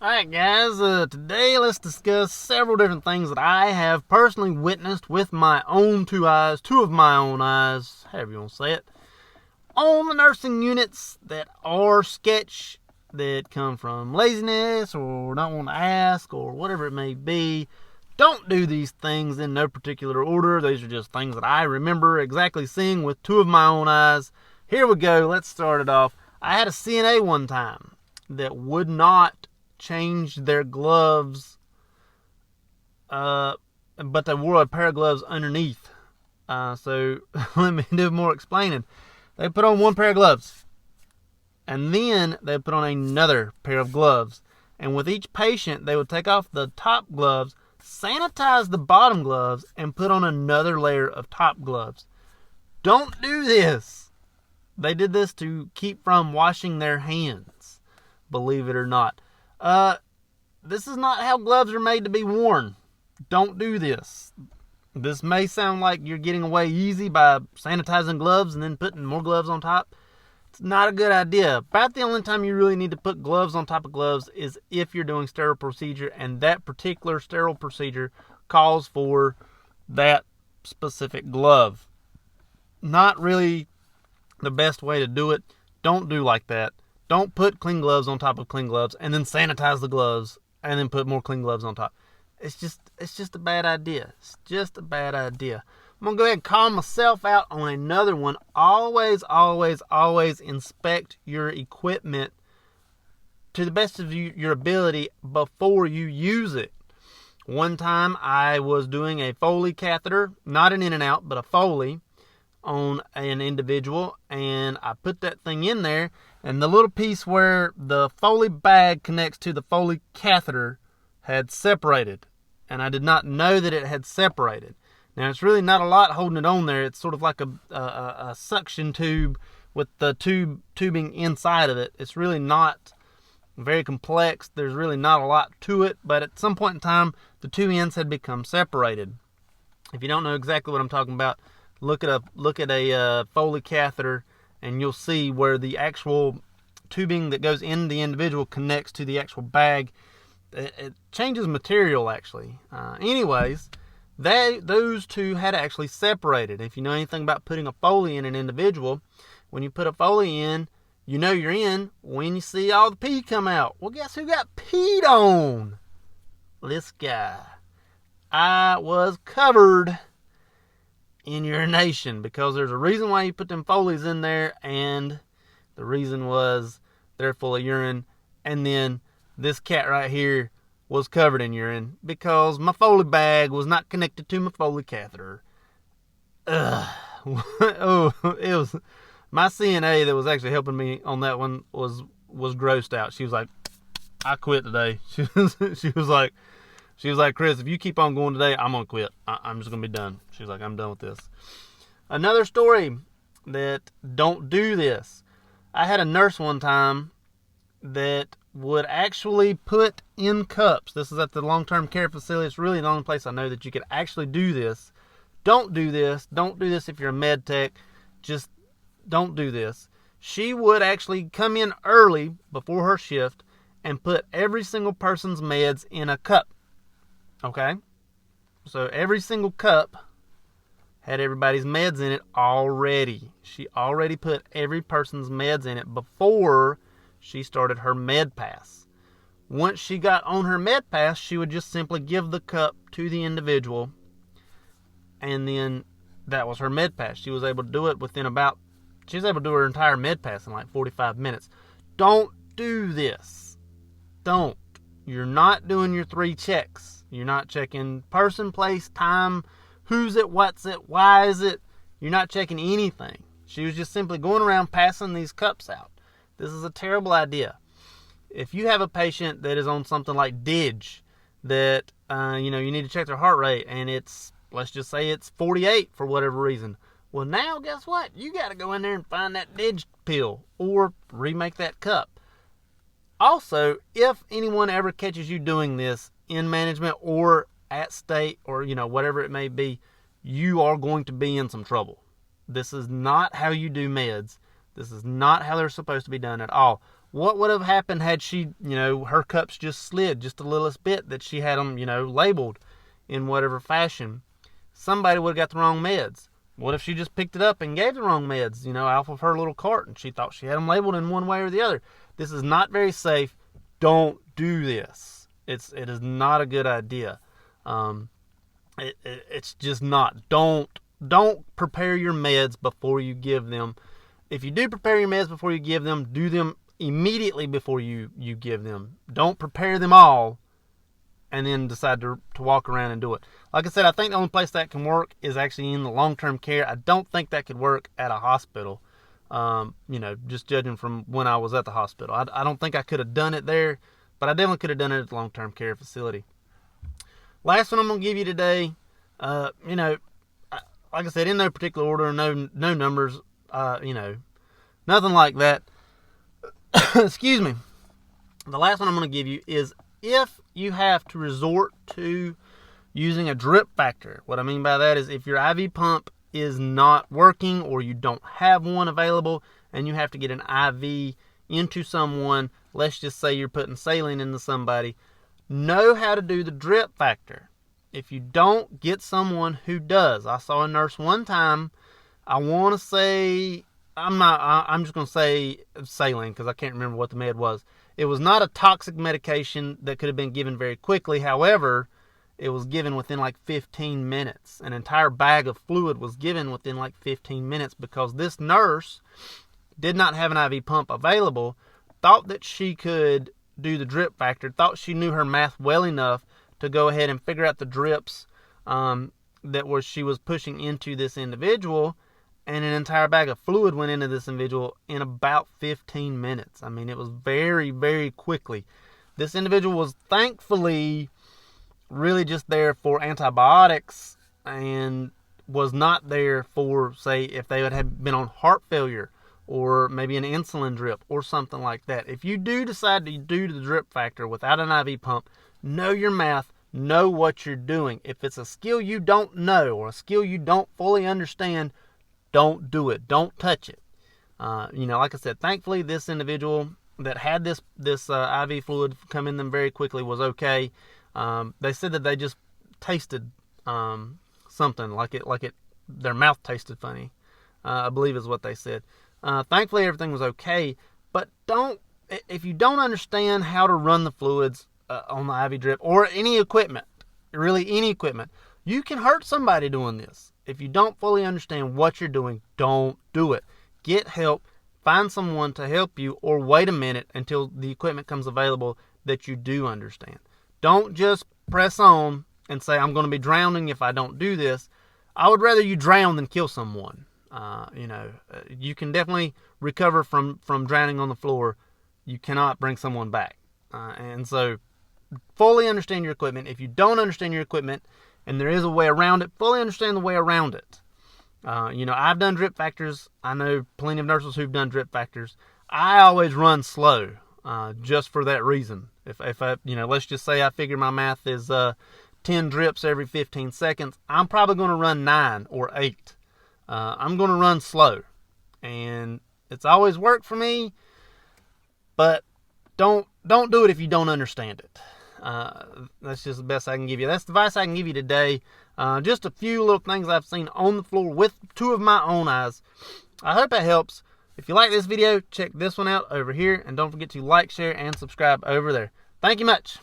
Alright guys, today let's discuss several different things that I have personally witnessed with my own two of my own eyes, however you want to say it, on the nursing units that are sketch, that come from laziness or don't want to ask or whatever it may be. Don't do these things in no particular order. These are just things that I remember exactly seeing with two of my own eyes. Here we go, let's start it off. I had a CNA one time that would not change their gloves, but they wore a pair of gloves underneath. So let me do more explaining. They put on one pair of gloves, and then they put on another pair of gloves. And with each patient, they would take off the top gloves, sanitize the bottom gloves, and put on another layer of top gloves. Don't do this. They did this to keep from washing their hands, believe it or not. This is not how gloves are made to be worn. Don't do this. This may sound like you're getting away easy by sanitizing gloves and then putting more gloves on top. It's not a good idea. About the only time you really need to put gloves on top of gloves is if you're doing sterile procedure, and that particular sterile procedure calls for that specific glove. Not really the best way to do it. Don't do like that. Don't put clean gloves on top of clean gloves and then sanitize the gloves and then put more clean gloves on top. It's just a bad idea. It's just a bad idea. I'm going to go ahead and call myself out on another one. Always, always, always inspect your equipment to the best of your ability before you use it. One time I was doing a Foley catheter, not an in and out, but a Foley on an individual, and I put that thing in there, and the little piece where the Foley bag connects to the Foley catheter had separated, and I did not know that it had separated. Now, it's really not a lot holding it on there. It's sort of like a suction tube with the tubing inside of it. It's really not very complex. There's really not a lot to it, but at some point in time, the two ends had become separated. If you don't know exactly what I'm talking about, look at a Foley catheter, and you'll see where the actual tubing that goes in the individual connects to the actual bag. It changes material, actually. Anyways, those two had actually separated. If you know anything about putting a Foley in an individual, when you put a Foley in, you know you're in when you see all the pee come out. Well, guess who got peed on? This guy. I was covered in urination, because there's a reason why you put them Foleys in there, and the reason was they're full of urine. And then this cat right here was covered in urine because my Foley bag was not connected to my Foley catheter. Oh, it was my CNA that was actually helping me on that one was grossed out. She was like, I quit today. She was like, Chris, if you keep on going today, I'm going to quit. I'm just going to be done. She was like, I'm done with this. Another story that don't do this. I had a nurse one time that would actually put in cups. This is at the long-term care facility. It's really the only place I know that you could actually do this. Don't do this. Don't do this if you're a med tech. Just don't do this. She would actually come in early before her shift and put every single person's meds in a cup. Okay? So every single cup had everybody's meds in it already. She already put every person's meds in it before she started her med pass. Once she got on her med pass, she would just simply give the cup to the individual, and then that was her med pass. She was able to do it she was able to do her entire med pass in like 45 minutes. Don't do this. Don't. You're not doing your 3 checks. You're not checking person, place, time, who's it, what's it, why is it. You're not checking anything. She was just simply going around passing these cups out. This is a terrible idea. If you have a patient that is on something like DIG, that you need to check their heart rate, and let's just say it's 48 for whatever reason. Well, now guess what? You got to go in there and find that DIG pill or remake that cup. Also, if anyone ever catches you doing this in management or at state or, whatever it may be, you are going to be in some trouble. This is not how you do meds. This is not how they're supposed to be done at all. What would have happened had she, her cups just slid just the littlest bit that she had them, labeled in whatever fashion? Somebody would have got the wrong meds. What if she just picked it up and gave the wrong meds, off of her little cart, and she thought she had them labeled in one way or the other? This is not very safe. Don't do this. It is not a good idea. It's just not. Don't prepare your meds before you give them. If you do prepare your meds before you give them, do them immediately before you give them. Don't prepare them all and then decide to walk around and do it. Like I said, I think the only place that can work is actually in the long-term care. I don't think that could work at a hospital. Just judging from when I was at the hospital. I don't think I could have done it there, but I definitely could have done it at the long-term care facility. Last one I'm going to give you today, like I said, in no particular order, no numbers, nothing like that. Excuse me. The last one I'm going to give you is if you have to resort to using a drip factor. What I mean by that is if your IV pump is not working or you don't have one available and you have to get an IV into someone, let's just say you're putting saline into somebody, know how to do the drip factor. If you don't, get someone who does. I saw a nurse one time, I want to say, I'm just going to say saline because I can't remember what the med was. It was not a toxic medication that could have been given very quickly. However, it was given within like 15 minutes. An entire bag of fluid was given within like 15 minutes because this nurse did not have an IV pump available, thought that she could do the drip factor, thought she knew her math well enough to go ahead and figure out the drips she was pushing into this individual, and an entire bag of fluid went into this individual in about 15 minutes. I mean, it was very, very quickly. This individual was thankfully really just there for antibiotics and was not there for, say, if they would have been on heart failure or maybe an insulin drip or something like that. If you do decide to do the drip factor without an IV pump, know your math, know what you're doing. If it's a skill you don't know or a skill you don't fully understand, don't do it. Don't touch it. Like I said, thankfully this individual that had this IV fluid come in them very quickly was okay. They said that they just tasted something like it. Their mouth tasted funny. I believe is what they said. Thankfully everything was okay. But if you don't understand how to run the fluids on the IV drip or any equipment, really any equipment, you can hurt somebody doing this. If you don't fully understand what you're doing, don't do it. Get help. Find someone to help you, or wait a minute until the equipment comes available that you do understand. Don't just press on and say, I'm going to be drowning if I don't do this. I would rather you drown than kill someone. You can definitely recover from drowning on the floor. You cannot bring someone back. And so fully understand your equipment. If you don't understand your equipment and there is a way around it, fully understand the way around it. I've done drip factors. I know plenty of nurses who've done drip factors. I always run slow, just for that reason. If I, let's just say I figure my math is 10 drips every 15 seconds, I'm probably going to run 9 or 8. I'm going to run slow, and it's always worked for me. But don't do it if you don't understand it. That's just the best I can give you. That's the advice I can give you today. Just a few little things I've seen on the floor with 2 of my own eyes. I hope that helps. If you like this video, check this one out over here. And don't forget to like, share, and subscribe over there. Thank you much.